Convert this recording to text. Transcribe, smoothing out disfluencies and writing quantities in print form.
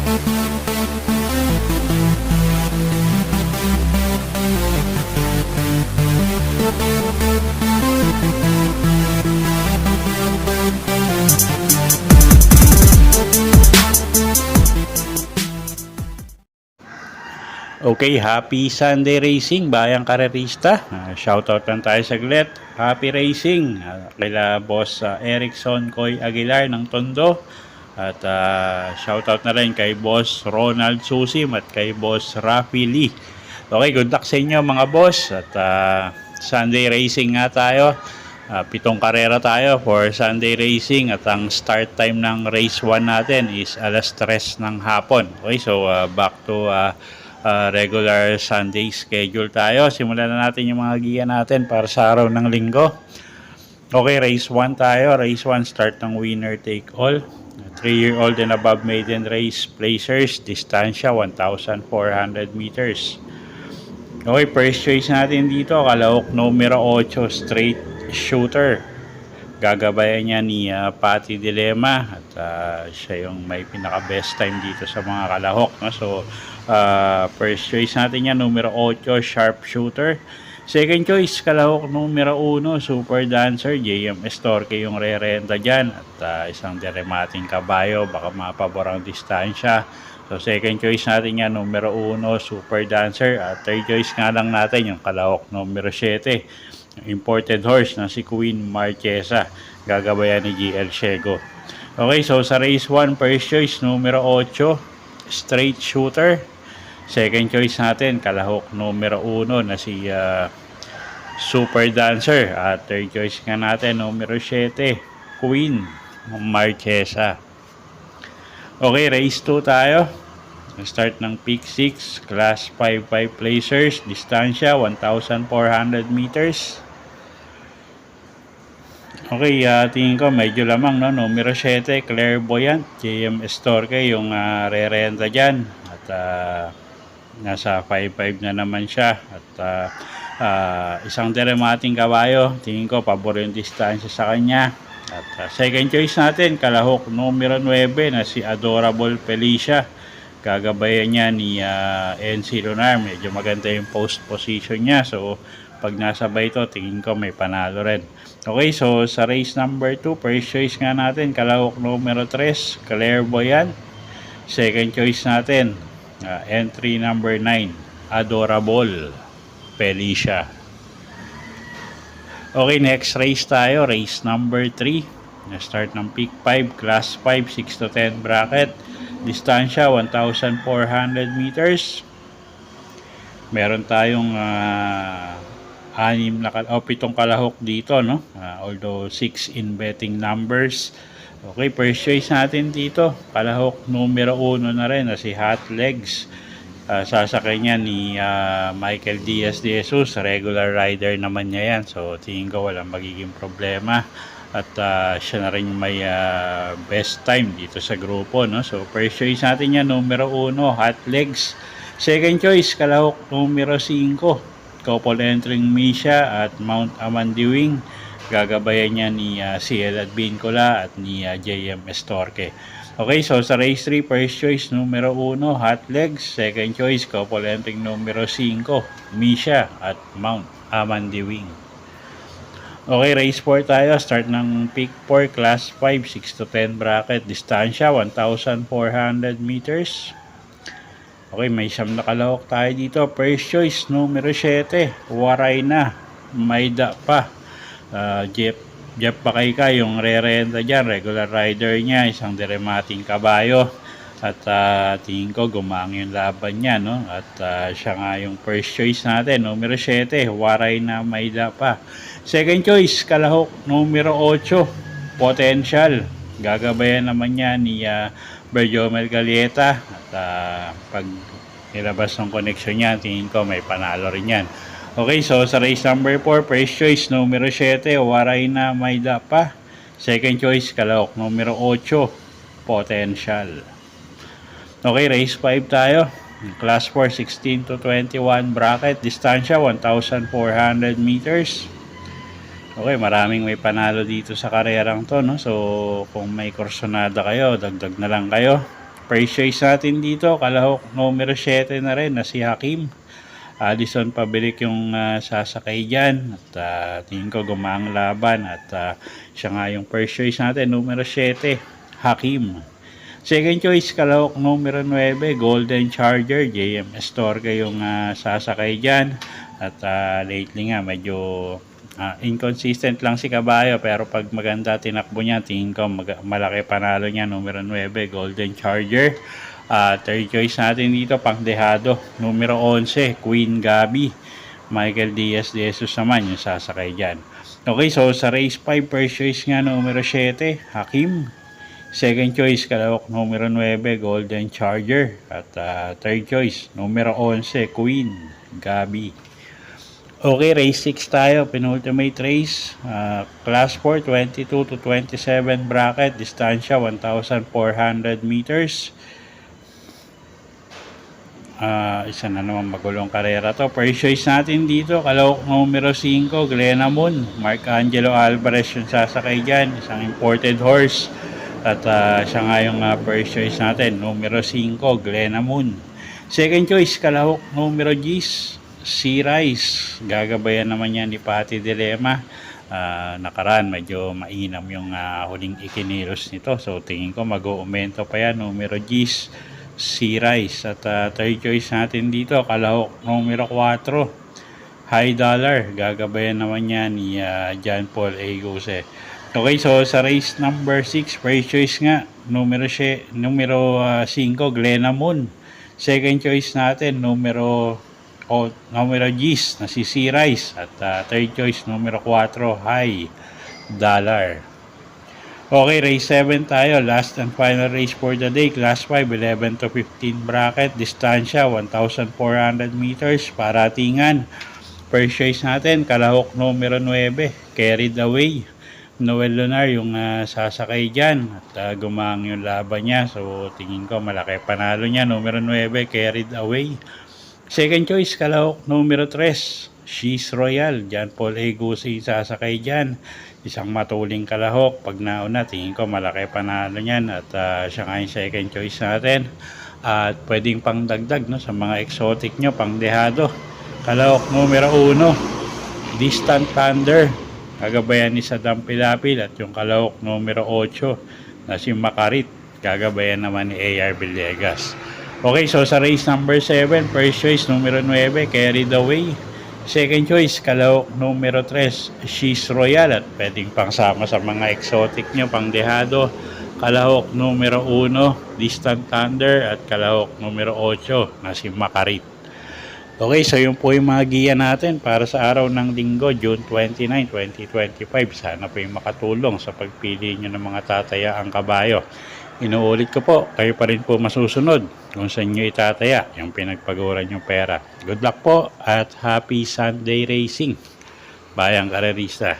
Okay, happy Sunday racing, bayang karerista. Shoutout lang tayo saglit. Happy racing kila boss Erickson Koy Aguilar ng Tondo. At shoutout na rin kay boss Ronald Susim at kay boss Rafi Lee. Okay, good luck sa inyo mga boss. At Sunday racing nga tayo. 7 karera tayo for Sunday racing at ang start time ng race 1 natin is alas 3 ng hapon. Okay, so back to regular Sunday schedule tayo. Simulan na natin yung mga giya natin para sa araw ng linggo. Okay, race 1 tayo. Race 1, start ng winner take all. 3-year-old and above maiden race placers. Distansya 1,400 meters. Okay, first choice natin dito, kalahok numero 8, straight shooter. Gagabayan niya ni Patty Dilema at siya yung may pinaka best time dito sa mga kalahok, no? So first choice natin yan, numero 8, sharp shooter. Second choice, kalahok numero 1, super dancer. JM Estorque yung re-renta dyan at isang deremating kabayo, baka mapabor ang distansya. So second choice natin yan, numero 1, super dancer. At third choice nga lang natin yung kalahok numero 7, imported horse na si Queen Marchesa, gagabayan ni GL Shego. Okay, so sa race 1, first choice numero 8, straight shooter. Second choice natin, kalahok numero 1 na si super dancer. At third choice nga natin, numero 7, Queen Marchesa. Okay, race 2 tayo. Start ng peak 6, class 5 placers, distansya 1,400 meters. Okay, tingin ko medyo lamang, no? Numero 7, Clairvoyant, JM Estorque yung re-renta dyan. At nasa 5-5 na naman siya. At isang deremating kabayo, tingin ko pabor yung distansya sa kanya. At second choice natin, kalahok numero 9 na si Adorable Felicia. Gagabayan niya ni NC Lunar. Medyo maganda yung post position niya. So, pag nasabay ito, tingin ko may panalo rin. Okay, so sa race number 2, first choice nga natin, kalahok numero 3, Clairvoyant. Second choice natin, entry number 9, Adorable Felicia. Okay, next race tayo, race number 3. Start ng peak 5, class 5, 6 to 10 bracket. Distansya 1,400 meters. Meron tayong 7 kalahok dito, no? Although 6 in betting numbers. Okay, first choice natin dito, kalahok numero 1 na rin na si Hot Legs. Sasakay niya ni Michael Diaz de Jesus, regular rider naman niya yan. So tingin ko walang magiging problema. At siya na rin may best time dito sa grupo, no? So first choice natin yan, numero 1, Hot Legs. Second choice, kalahok numero 5, couple entering Misha at Mount Amandiwing. Gagabayan niya ni Ciel Advincula at ni JM Estorque. Okay, so sa race 3, first choice numero 1, Hot Legs. Second choice, couple entering numero 5, Misha at Mount Amandiwing. Okay, race 4 tayo. Start ng peak 4, class 5, 6 to 10 bracket. Distansya 1,400 meters. Okay, may siyam na kalahok tayo dito. First choice numero 7, Waray na, Mayda pa. Jeff Pakayka yung re-renta dyan, regular rider niya, isang deremating kabayo. At tingin ko gumang yung laban niya, no? At siya nga yung first choice natin, numero 7, Waray na, Mayda pa. Second choice, kalahok numero 8, Potential. Gagabayan naman niya ni Berjomel Galieta. At pag nilabas ng connection niya, tingin ko may panalo rin yan. Okay, so sa race number 4, first choice numero 7, Waray na, Mayda pa. Second choice, kalahok numero 8, Potential. Okay, race 5 tayo. Class 4, 16 to 21 bracket. Distansya 1,400 meters. Okay, maraming may panalo dito sa karerang to, no? So kung may kursonada kayo, dagdag na lang kayo. First choice natin dito, kalahok numero 7 na rin na si Hakim. Addison Pabilik yung sasakay dyan. At tingin ko gumaang laban. At siya nga yung first choice natin, numero 7, Hakim. Second choice, kalahok numero 9, Golden Charger. JM Estorga yung sasakay dyan. At lately nga medyo inconsistent lang si Kabayo, pero pag maganda tinakbo niya, tingin ko malaki panalo niya, numero 9, Golden Charger. Third choice natin dito, pangdehado, numero 11, Queen Gabi. Michael Diaz de Jesus naman yung sasakay dyan. Okay, so sa race 5, first choice nga numero 7, Hakim. Second choice, kalahok numero 9, Golden Charger. At third choice, numero 11, Queen Gabi. Okay, race 6 tayo, penultimate race. Class 4, 22 to 27 bracket, distansya 1,400 meters. Isa na naman magulong karera to. First choice natin dito, kalahok numero 5, Glenna Moon. Mark Angelo Alvarez yung sasakay dyan, isang imported horse. At siya nga yung first choice natin, numero 5, Glenna Moon. Second choice, kalahok numero 10, Sea Rice. Gagabayan naman yan ni Patty Dilema. Nakaraan medyo mainam yung huling ikinilos nito, so tingin ko mag-uumento pa yan, numero 10, Sea Rice. At third choice natin dito, kalahok numero 4, High Dollar. Gagabayan naman yan ni John Paul Egose. Okay, so sa race number 6, first choice nga numero 5, Glenna Moon. Second choice natin numero 10 na si Sea Rice. At third choice numero 4, High Dollar. Okay, race 7 tayo, last and final race for the day. Class 5, 11 to 15 bracket, distansya 1,400 meters, paratingan. First choice natin, kalahok numero 9, Carried Away. Noel Lunar yung sasakay dyan. At gumang yung laban niya, so tingin ko malaki panalo niya, numero 9, Carried Away. Second choice, kalahok numero 3, She's Royal. John Paul Egose sasakay dyan, isang matuling kalahok. Pag nauna, tingin ko malaki panalo niyan. At siya nga yung second choice natin. At pwedeng pang dagdag no, sa mga exotic nyo, pang dehado, kalahok numero 1, Distant Thunder. Gagabayan ni Saddam Pilapil. At yung kalahok numero 8 na si Makarit, gagabayan naman ni AR Villegas. Okay, so sa race number 7, first choice numero 9, Carried Away. Second choice, kalahok numero 3, She's Royal. At pwedeng pang sama sa mga exotic nyo, pang dehado, kalahok numero 1, Distant Thunder. At kalahok numero 8 na si Makarit. Okay, so yun po yung mga giya natin para sa araw ng linggo, June 29, 2025. Sana po yung makatulong sa pagpili nyo ng mga tatayaang kabayo. Inuulit ko po, kayo pa rin po masusunod kung saan nyo itataya yung pinagpaguran yung pera. Good luck po at happy Sunday racing, bayang karerista.